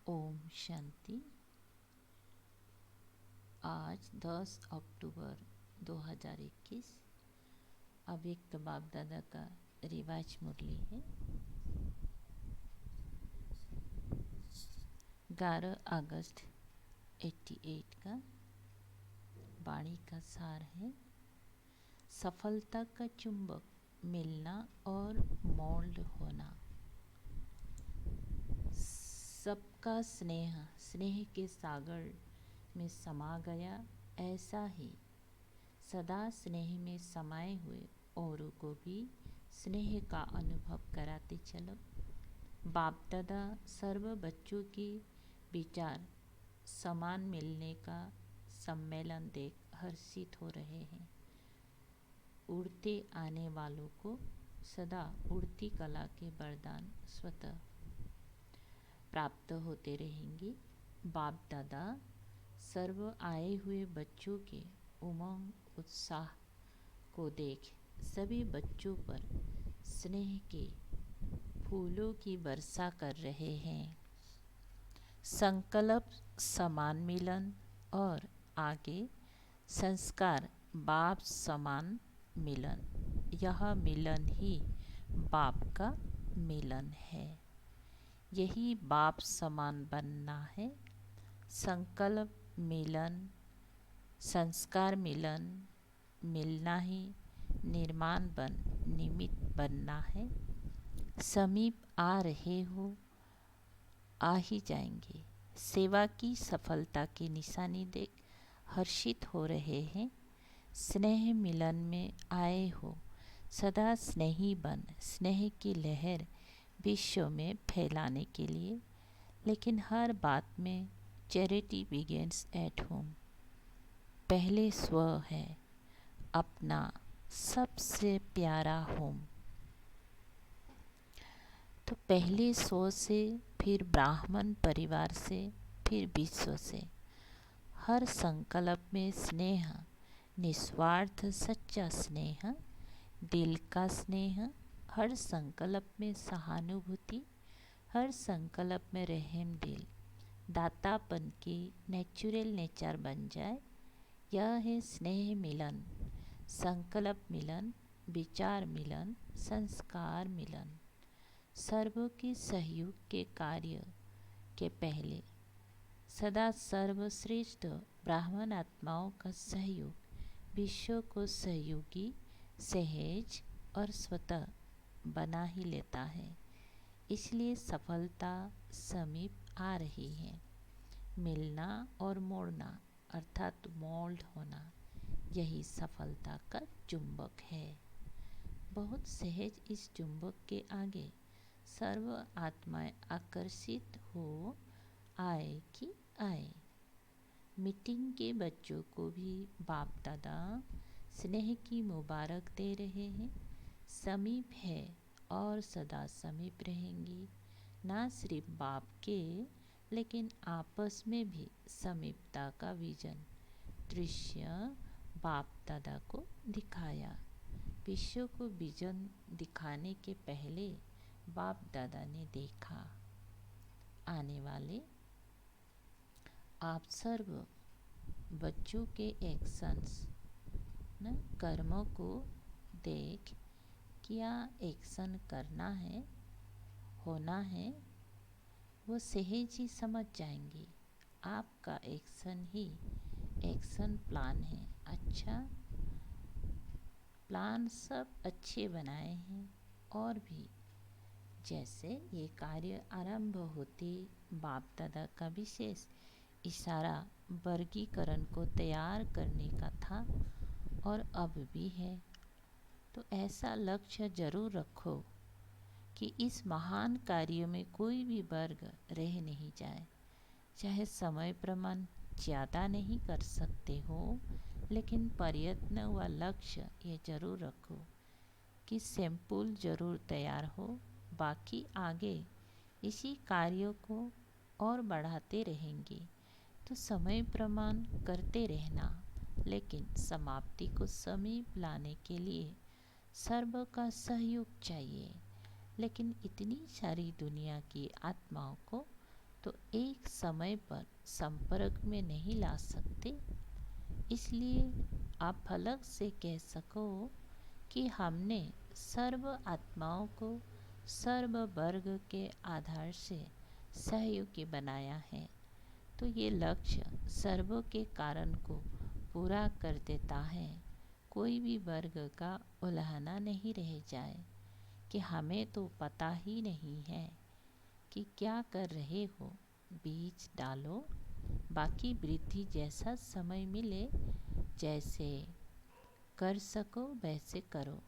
ओम शांति। आज 10 अक्टूबर 2021 अव्यक्त बाप दादा का रिवाज मुरली है। 11 अगस्त 88 का वाणी का सार है। सफलता का चुंबक मिलना और मोल्ड होना। सबका स्नेह स्नेह के सागर में समा गया, ऐसा ही सदा स्नेह में समाये हुए औरों को भी स्नेह का अनुभव कराते चलो। बाप दादा सर्व बच्चों की विचार समान मिलने का सम्मेलन देख हर्षित हो रहे हैं। उड़ते आने वालों को सदा उड़ती कला के वरदान स्वतः प्राप्त होते रहेंगे। बाप दादा सर्व आए हुए बच्चों के उमंग उत्साह को देख सभी बच्चों पर स्नेह के फूलों की वर्षा कर रहे हैं। संकल्प समान मिलन और आगे संस्कार बाप समान मिलन। यह मिलन ही बाप का मिलन है। यही बाप समान बनना है। संकल्प मिलन, संस्कार मिलन, मिलना ही निर्माण बन निमित्त बनना है। समीप आ रहे हो, आ ही जाएंगे। सेवा की सफलता की निशानी देख हर्षित हो रहे हैं। स्नेह मिलन में आए हो, सदा स्नेही बन स्नेह की लहर विश्व में फैलाने के लिए। लेकिन हर बात में चैरिटी बिगिंस एट होम। पहले स्व है, अपना सबसे प्यारा होम। तो पहले स्व से, फिर ब्राह्मण परिवार से, फिर विश्व से। हर संकल्प में स्नेह, निस्वार्थ सच्चा स्नेह, दिल का स्नेह। हर संकल्प में सहानुभूति, हर संकल्प में रहम दिल, दातापन की नेचुरल नेचर बन जाए। यह है स्नेह मिलन, संकल्प मिलन, विचार मिलन, संस्कार मिलन। सर्वों के सहयोग के कार्य के पहले सदा सर्वश्रेष्ठ ब्राह्मण आत्माओं का सहयोग विश्व को सहयोगी, सहज और स्वतः बना ही लेता है। इसलिए सफलता समीप आ रही है। मिलना और मोड़ना अर्थात मोल्ड होना, यही सफलता का चुंबक है। बहुत सहज इस चुंबक के आगे सर्व आत्माएं आकर्षित हो आए कि आए। मीटिंग के बच्चों को भी बाप दादा स्नेह की मुबारक दे रहे हैं। समीप है और सदा समीप रहेंगी। ना सिर्फ बाप के, लेकिन आपस में भी समीपता का विजन दृश्य बाप दादा को दिखाया। विश्व को विजन दिखाने के पहले बाप दादा ने देखा। आने वाले आप सर्व बच्चों के एक्शंस न कर्मों को देख क्या एक्शन करना है, होना है, वो सहज ही समझ जाएंगे। आपका एक्शन ही एक्शन प्लान है। अच्छा प्लान सब अच्छे बनाए हैं। और भी जैसे ये कार्य आरंभ होते बाप दादा का विशेष इशारा वर्गीकरण को तैयार करने का था और अब भी है। तो ऐसा लक्ष्य जरूर रखो कि इस महान कार्य में कोई भी वर्ग रह नहीं जाए। चाहे समय प्रमाण ज़्यादा नहीं कर सकते हो, लेकिन प्रयत्न व लक्ष्य ये जरूर रखो कि सैंपल जरूर तैयार हो। बाकी आगे इसी कार्य को और बढ़ाते रहेंगे। तो समय प्रमाण करते रहना, लेकिन समाप्ति को समीप लाने के लिए सर्व का सहयोग चाहिए। लेकिन इतनी सारी दुनिया की आत्माओं को तो एक समय पर संपर्क में नहीं ला सकते। इसलिए आप अलग से कह सको कि हमने सर्व आत्माओं को सर्व वर्ग के आधार से सहयोगी बनाया है। तो ये लक्ष्य सर्व के कारण को पूरा कर देता है। कोई भी वर्ग का उल्लंघना नहीं रह जाए कि हमें तो पता ही नहीं है कि क्या कर रहे हो, बीज डालो, बाकी वृद्धि जैसा समय मिले, जैसे कर सको वैसे करो।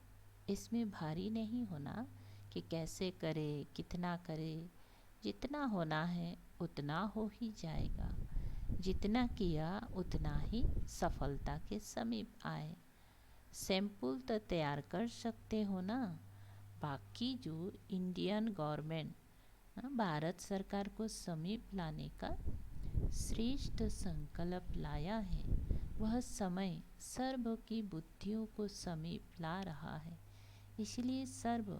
इसमें भारी नहीं होना कि कैसे करे, कितना करे। जितना होना है उतना हो ही जाएगा। जितना किया उतना ही सफलता के समीप आए। सैंपल तो तैयार कर सकते हो ना। बाकी जो इंडियन गवर्नमेंट, भारत सरकार को समीप लाने का श्रेष्ठ संकल्प लाया है, वह समय सर्व की बुद्धियों को समीप ला रहा है। इसलिए सर्व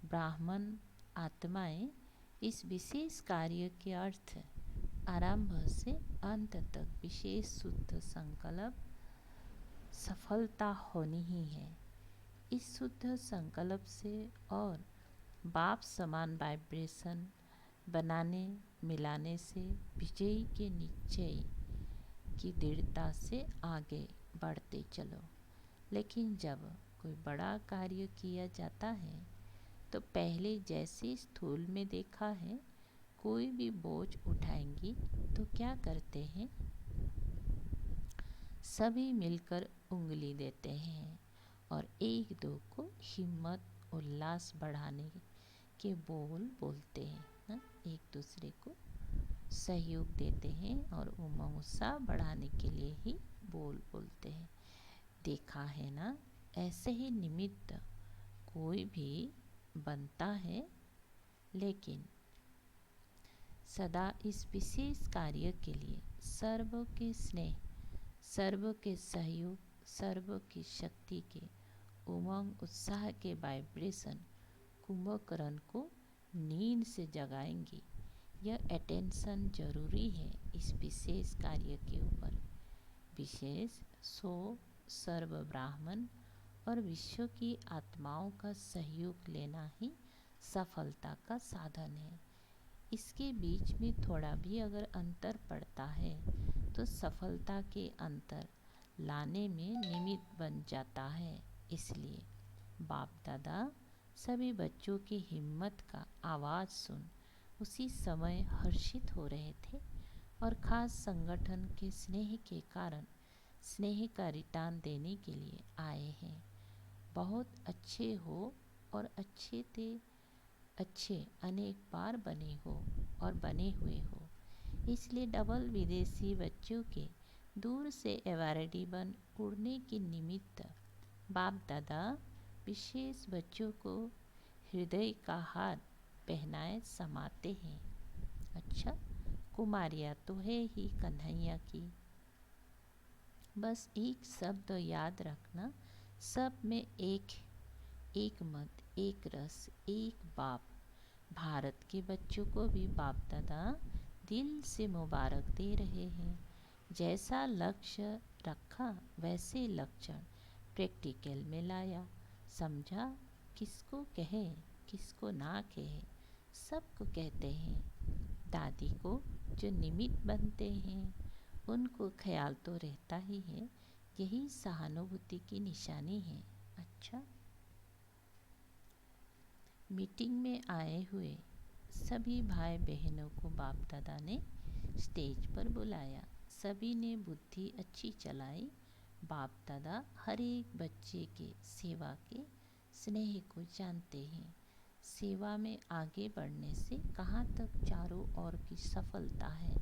ब्राह्मण आत्माएं इस विशेष कार्य के अर्थ आरंभ से अंत तक विशेष शुद्ध संकल्प सफलता होनी ही है। इस शुद्ध संकल्प से और बाप समान वाइब्रेशन बनाने मिलाने से विजयी के निश्चय की दृढ़ता से आगे बढ़ते चलो। लेकिन जब कोई बड़ा कार्य किया जाता है तो पहले जैसे स्थूल में देखा है, कोई भी बोझ उठाएंगी तो क्या करते हैं, सभी मिलकर उंगली देते हैं और एक दो को हिम्मत उल्लास बढ़ाने के बोल बोलते हैं, ना? एक दूसरे को सहयोग देते हैं और उमंग उत्साह बढ़ाने के लिए ही बोल बोलते हैं। देखा है ना, ऐसे ही निमित्त कोई भी बनता है, लेकिन सदा इस विशेष कार्य के लिए सर्व के स्नेह, सर्व के सहयोग, सर्व की शक्ति के उमंग उत्साह के वाइब्रेशन कुंभकर्ण को नींद से जगाएंगी। यह अटेंशन जरूरी है इस विशेष कार्य के ऊपर। विशेष सो सर्व ब्राह्मण और विश्व की आत्माओं का सहयोग लेना ही सफलता का साधन है। इसके बीच में थोड़ा भी अगर अंतर पड़ता है तो सफलता के अंतर लाने में निमित्त बन जाता है। इसलिए बाप दादा सभी बच्चों की हिम्मत का आवाज़ सुन उसी समय हर्षित हो रहे थे और खास संगठन के स्नेह के कारण स्नेह का रिटर्न देने के लिए आए हैं। बहुत अच्छे हो और अच्छे अनेक बार बने हो और बने हुए हो। इसलिए डबल विदेशी बच्चों के दूर से एवारेडी बन उड़ने के निमित्त बाप दादा विशेष बच्चों को हृदय का हार पहनाए समाते हैं। अच्छा, कुमारियाँ तो है ही कन्हैया की। बस एक शब्द याद रखना, सब में एक मत, एक रस, एक बाप। भारत के बच्चों को भी बाप दादा दिल से मुबारक दे रहे हैं। जैसा लक्ष्य रखा वैसे लक्षण प्रैक्टिकल में लाया। समझा, किसको कहे किसको ना कहे, सबको कहते हैं। दादी को जो निमित्त बनते हैं उनको ख्याल तो रहता ही है, यही सहानुभूति की निशानी है। अच्छा, मीटिंग में आए हुए सभी भाई बहनों को बाप दादा ने स्टेज पर बुलाया। सभी ने बुद्धि अच्छी चलाई। बाप दादा हर एक बच्चे के सेवा के स्नेह को जानते हैं। सेवा में आगे बढ़ने से कहाँ तक चारों ओर की सफलता है,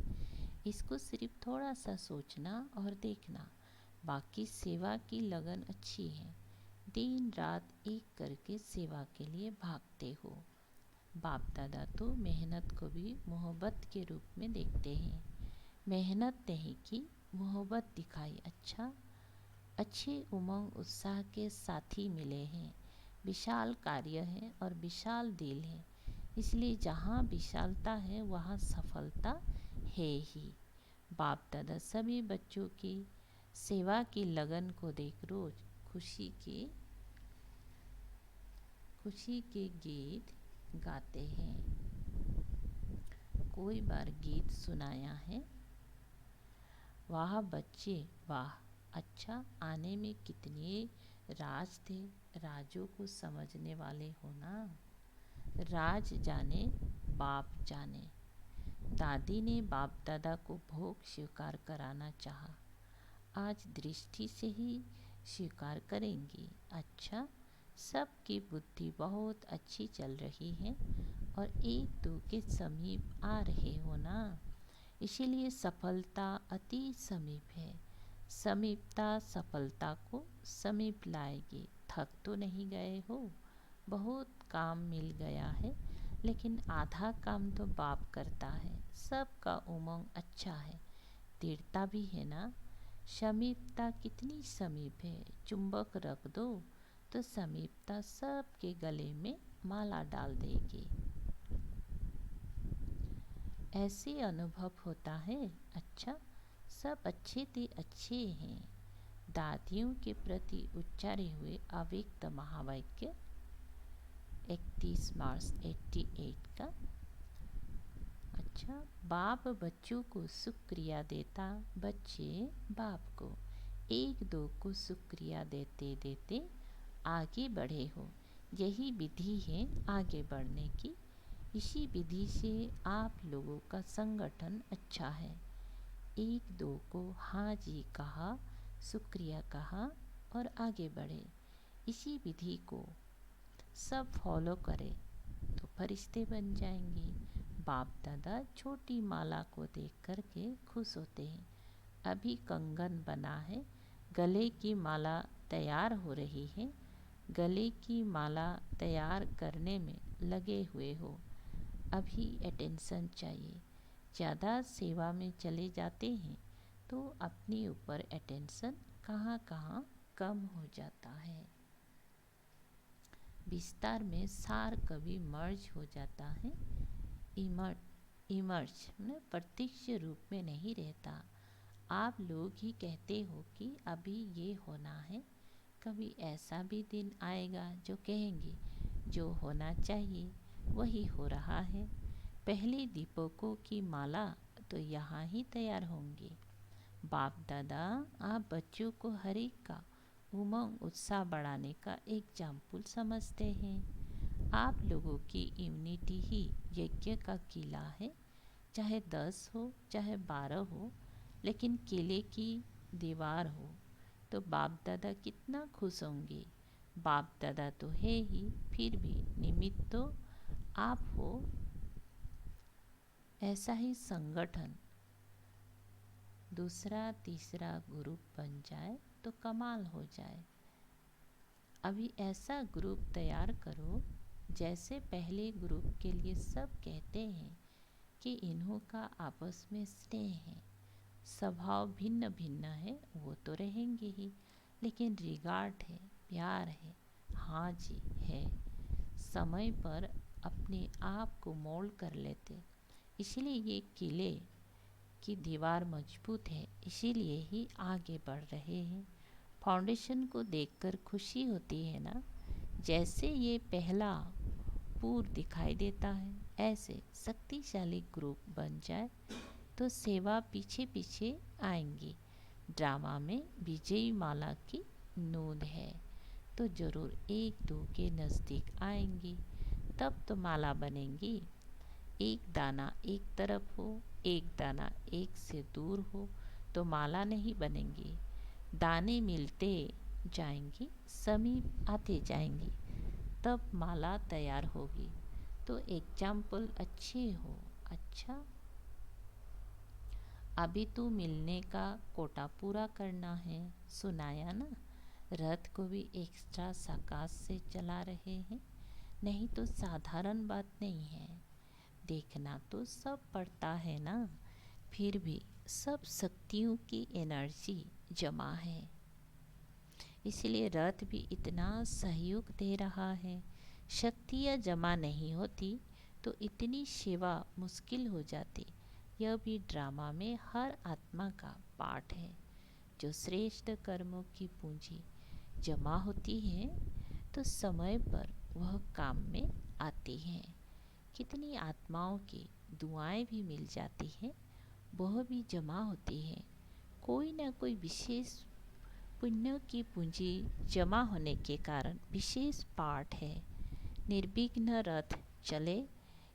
इसको सिर्फ थोड़ा सा सोचना और देखना। बाकी सेवा की लगन अच्छी है। दिन रात एक करके सेवा के लिए भागते हो। बाप दादा तो मेहनत को भी मोहब्बत के रूप में देखते हैं। मेहनत नहीं की, मोहब्बत दिखाई। अच्छा, अच्छे उमंग उत्साह के साथी मिले हैं। विशाल कार्य है और विशाल दिल है। इसलिए जहाँ विशालता है वहाँ सफलता है ही। बाप दादा सभी बच्चों की सेवा की लगन को देख रोज खुशी के गीत गाते हैं। कोई बार गीत सुनाया है, वाह बच्चे वाह, अच्छा आने में कितने राज थे, राजों को समझने वाले हो ना। राज जाने बाप जाने। दादी ने बाप दादा को भोग स्वीकार कराना चाहा, आज दृष्टि से ही स्वीकार करेंगी। अच्छा, सबकी बुद्धि बहुत अच्छी चल रही है और एक दो के समीप आ रहे हो ना, इसीलिए सफलता अति समीप है। समीपता सफलता को समीप लाएगी। थक तो नहीं गए हो, बहुत काम मिल गया है, लेकिन आधा काम तो बाप करता है। सबका उमंग अच्छा है, दृढ़ता भी है ना। समीपता कितनी समीप है, चुंबक रख दो तो समीपता सबके गले में माला डाल देगी। ऐसे अनुभव होता है। अच्छा, सब अच्छे थे अच्छे हैं। दादियों के प्रति उच्चारे हुए अव्यक्त महावाक्य 31 मार्च 88 का। अच्छा, बाप बच्चों को शुक्रिया देता, बच्चे बाप को। एक दो को शुक्रिया देते देते आगे बढ़े हो, यही विधि है आगे बढ़ने की। इसी विधि से आप लोगों का संगठन अच्छा है। एक दो को हाँ जी कहा, शुक्रिया कहा और आगे बढ़े। इसी विधि को सब फॉलो करें तो फरिश्ते बन जाएंगे। बाप दादा छोटी माला को देख कर के खुश होते हैं। अभी कंगन बना है, गले की माला तैयार हो रही है। गले की माला तैयार करने में लगे हुए हो, अभी अटेंशन चाहिए। ज़्यादा सेवा में चले जाते हैं तो अपने ऊपर अटेंशन कहाँ कहाँ कम हो जाता है। विस्तार में सार कभी मर्ज हो जाता है, इमर्ज में प्रत्यक्ष रूप में नहीं रहता। आप लोग ही कहते हो कि अभी ये होना है, कभी ऐसा भी दिन आएगा जो कहेंगे जो होना चाहिए वही हो रहा है। पहले दीपकों की माला तो यहाँ ही तैयार होंगी। बाप दादा आप बच्चों को हर एक का उमंग उत्साह बढ़ाने का एग्जाम्पल समझते हैं। आप लोगों की इम्यूनिटी ही यज्ञ का किला है, चाहे 10 हो चाहे 12 हो, लेकिन किले की दीवार हो तो बाप दादा कितना खुश होंगे। बाप दादा तो है ही, फिर भी निमित्त तो आप हो। ऐसा ही संगठन दूसरा तीसरा ग्रुप बन जाए तो कमाल हो जाए। अभी ऐसा ग्रुप तैयार करो जैसे पहले ग्रुप के लिए सब कहते हैं कि इन्हों का आपस में स्नेह है। स्वभाव भिन्न भिन्न है वो तो रहेंगे ही, लेकिन रिगार्ड है, प्यार है, हाँ जी है। समय पर अपने आप को मोल्ड कर लेते, इसलिए ये किले की दीवार मजबूत है, इसीलिए ही आगे बढ़ रहे हैं। फाउंडेशन को देखकर खुशी होती है ना। जैसे ये पहला पूर दिखाई देता है, ऐसे शक्तिशाली ग्रुप बन जाए तो सेवा पीछे पीछे आएंगी। ड्रामा में विजयी माला की नोंद है तो जरूर एक दो के नज़दीक आएंगी, तब तो माला बनेंगी। एक दाना एक तरफ हो, एक दाना एक से दूर हो तो माला नहीं बनेंगी। दाने मिलते जाएंगी, समीप आते जाएंगी, तब माला तैयार होगी। तो एग्जाम्पल अच्छे हो। अच्छा, अभी तो मिलने का कोटा पूरा करना है, सुनाया ना। रथ को भी एक्स्ट्रा साकाश से चला रहे हैं, नहीं तो साधारण बात नहीं है। देखना तो सब पड़ता है ना, फिर भी सब शक्तियों की एनर्जी जमा है, इसलिए रथ भी इतना सहयोग दे रहा है। शक्तियाँ जमा नहीं होती तो इतनी सेवा मुश्किल हो जाती। यह भी ड्रामा में हर आत्मा का पाठ है। जो श्रेष्ठ कर्मों की पूंजी जमा होती है तो समय पर वह काम में आती है। कितनी आत्माओं की दुआएं भी मिल जाती हैं, वह भी जमा होती है। कोई न कोई विशेष पुण्य की पूंजी जमा होने के कारण विशेष पाठ है। निर्विघ्न रथ चले,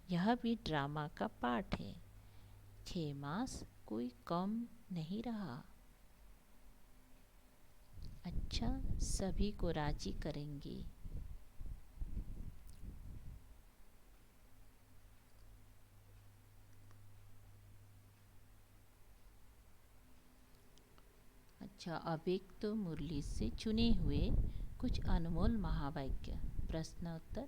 यह भी ड्रामा का पाठ है। 6 मास कोई कम नहीं रहा। अच्छा, सभी को राजी करेंगी। अच्छा, अव्यक्त मुरली से चुने हुए कुछ अनमोल महावाक्य। प्रश्नोत्तर।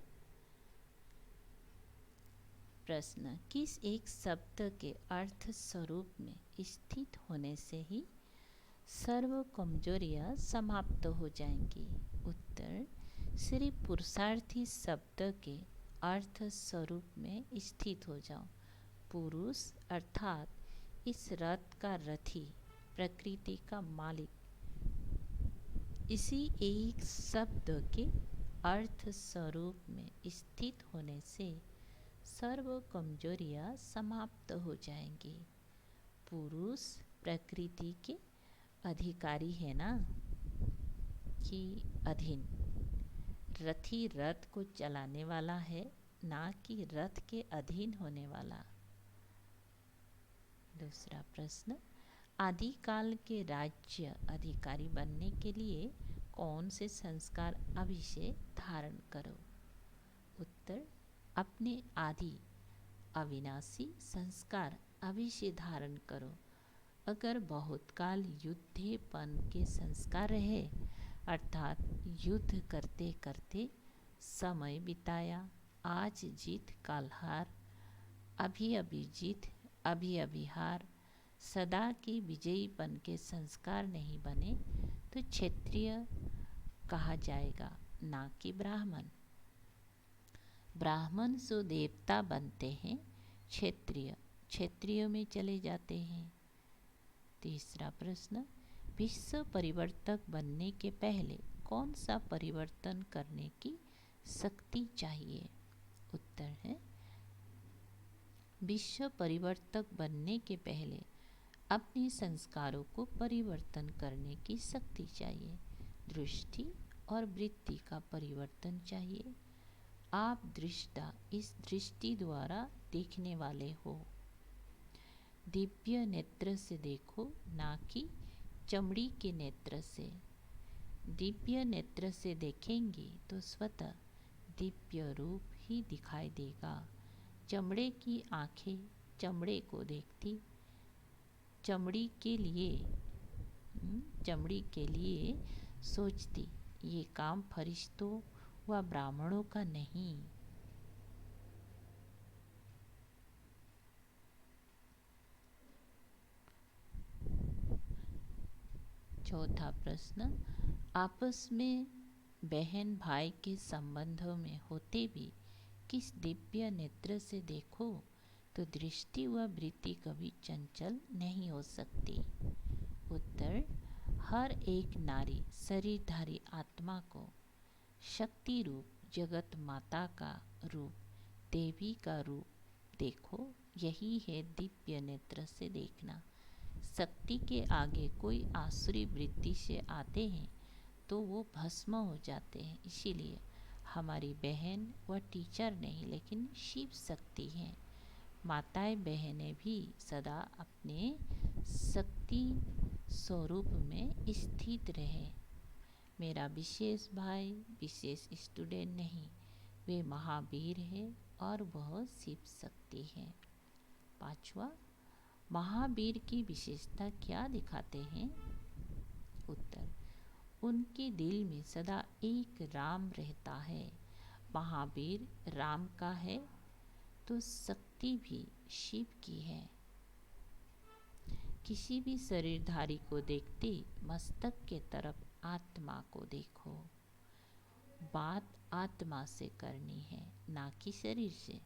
प्रश्न, किस एक शब्द के अर्थ स्वरूप में स्थित होने से ही सर्व कमजोरियां समाप्त हो जाएंगी? उत्तर, श्री पुरुषार्थी शब्द के अर्थ स्वरूप में स्थित हो जाओ। पुरुष अर्थात इस रथ का रथी, प्रकृति का मालिक। इसी एक शब्द के अर्थ स्वरूप में स्थित होने से सर्व कमजोरियां समाप्त हो जाएंगी। पुरुष प्रकृति के अधिकारी है ना, कि अधीन। रथी रथ को चलाने वाला है, ना कि रथ के अधीन होने वाला। दूसरा प्रश्न, आदिकाल के राज्य अधिकारी बनने के लिए कौन से संस्कार अभिषेक धारण करो? उत्तर, अपने आदि अविनाशी संस्कार अभिषेक धारण करो। अगर बहुत काल युद्धेपन के संस्कार रहे, अर्थात युद्ध करते करते समय बिताया, आज जीत काल हार, अभी अभी जीत अभी अभी हार, सदा के विजयीपन के संस्कार नहीं बने तो क्षत्रिय कहा जाएगा, ना कि ब्राह्मण। ब्राह्मण सो देवता बनते हैं, क्षत्रिय क्षत्रियों में चले जाते हैं। तीसरा प्रश्न, विश्व परिवर्तक बनने के पहले कौन सा परिवर्तन करने की शक्ति चाहिए? उत्तर है, विश्व परिवर्तक बनने के पहले अपने संस्कारों को परिवर्तन करने की शक्ति चाहिए। दृष्टि और वृत्ति का परिवर्तन चाहिए। आप दृष्टा इस दृष्टि द्वारा देखने वाले हो। दिव्य नेत्र से देखो, ना कि चमड़ी के नेत्र से। दिव्य नेत्र से देखेंगे तो स्वतः दिव्य रूप ही दिखाई देगा। चमड़े की आंखें चमड़े को देखती, चमड़ी के लिए सोचती। ये काम फरिश्तों व ब्राह्मणों का नहीं। चौथा प्रश्न, आपस में बहन भाई के संबंधों में होते भी किस दिव्य नेत्र से देखो तो दृष्टि व वृत्ति कभी चंचल नहीं हो सकती। उत्तर, हर एक नारी शरीरधारी आत्मा को शक्ति रूप जगत माता का रूप, देवी का रूप देखो। यही है दिव्य नेत्र से देखना। शक्ति के आगे कोई आसुरी वृत्ति से आते हैं तो वो भस्म हो जाते हैं। इसीलिए हमारी बहन व टीचर नहीं, लेकिन शिव शक्ति हैं। माताएं बहनें भी सदा अपने शक्ति स्वरूप में स्थित रहे। मेरा विशेष भाई विशेष स्टूडेंट नहीं, वे महावीर है और वह शिव शक्ति है। पांचवा, महावीर की विशेषता क्या दिखाते हैं? उत्तर, उनके दिल में सदा एक राम रहता है। महावीर राम का है तो शक्ति भी शिव की है। किसी भी शरीरधारी को देखते मस्तक के तरफ आत्मा को देखो। बात आत्मा से करनी है, ना कि शरीर से।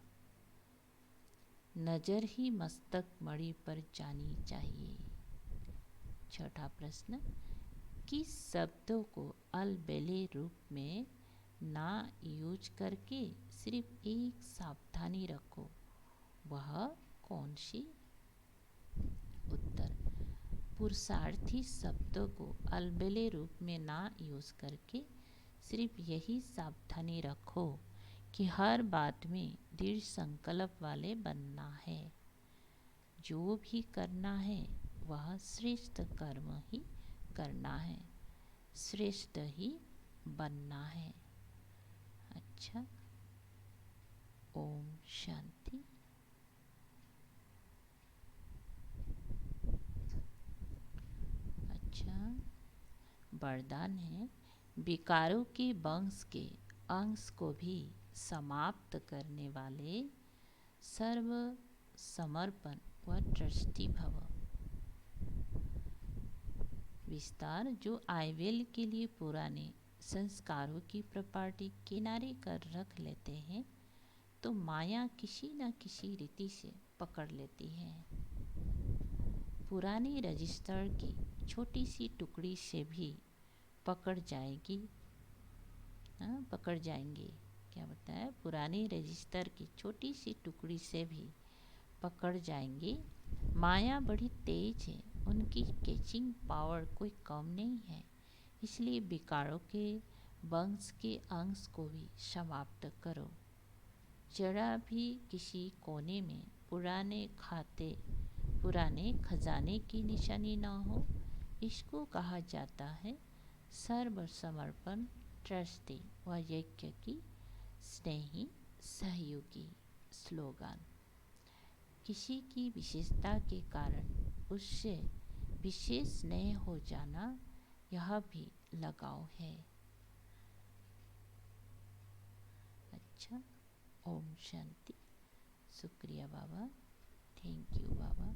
नजर ही मस्तक मणि पर जानी चाहिए। छठा प्रश्न, किस शब्दों को अलबेले रूप में ना यूज करके सिर्फ एक सावधानी रखो, वह कौन सी? उत्तर, पुरुषार्थी शब्दों को अलबेले रूप में ना यूज करके सिर्फ यही सावधानी रखो कि हर बात में दृढ़ संकल्प वाले बनना है। जो भी करना है वह श्रेष्ठ कर्म ही करना है, श्रेष्ठ ही बनना है। अच्छा, ओम शांति। अच्छा, वरदान है, विकारों के वंश के अंश को भी समाप्त करने वाले सर्व समर्पण व ट्रस्टी भव। विस्तार, जो आयवेल के लिए पुराने संस्कारों की प्रॉपर्टी किनारे कर रख लेते हैं तो माया किसी न किसी रीति से पकड़ लेती है। पुरानी रजिस्टर की छोटी सी टुकड़ी से भी पकड़ जाएगी, पकड़ जाएंगे। क्या बताया? पुरानी रजिस्टर की छोटी सी टुकड़ी से भी पकड़ जाएंगे। माया बड़ी तेज है, उनकी कैचिंग पावर कोई कम नहीं है। इसलिए विकारों के वंश के अंश को भी समाप्त करो। जरा भी किसी कोने में पुराने खजाने की निशानी ना हो, इसको कहा जाता है सर्वसमर्पण ट्रस्टी व यज्ञ की स्नेही सहयोगी। स्लोगन, किसी की विशेषता के कारण उससे विशेष स्नेह हो जाना, यह भी लगाव है। अच्छा, ओम शांति। शुक्रिया बाबा, थैंक यू बाबा।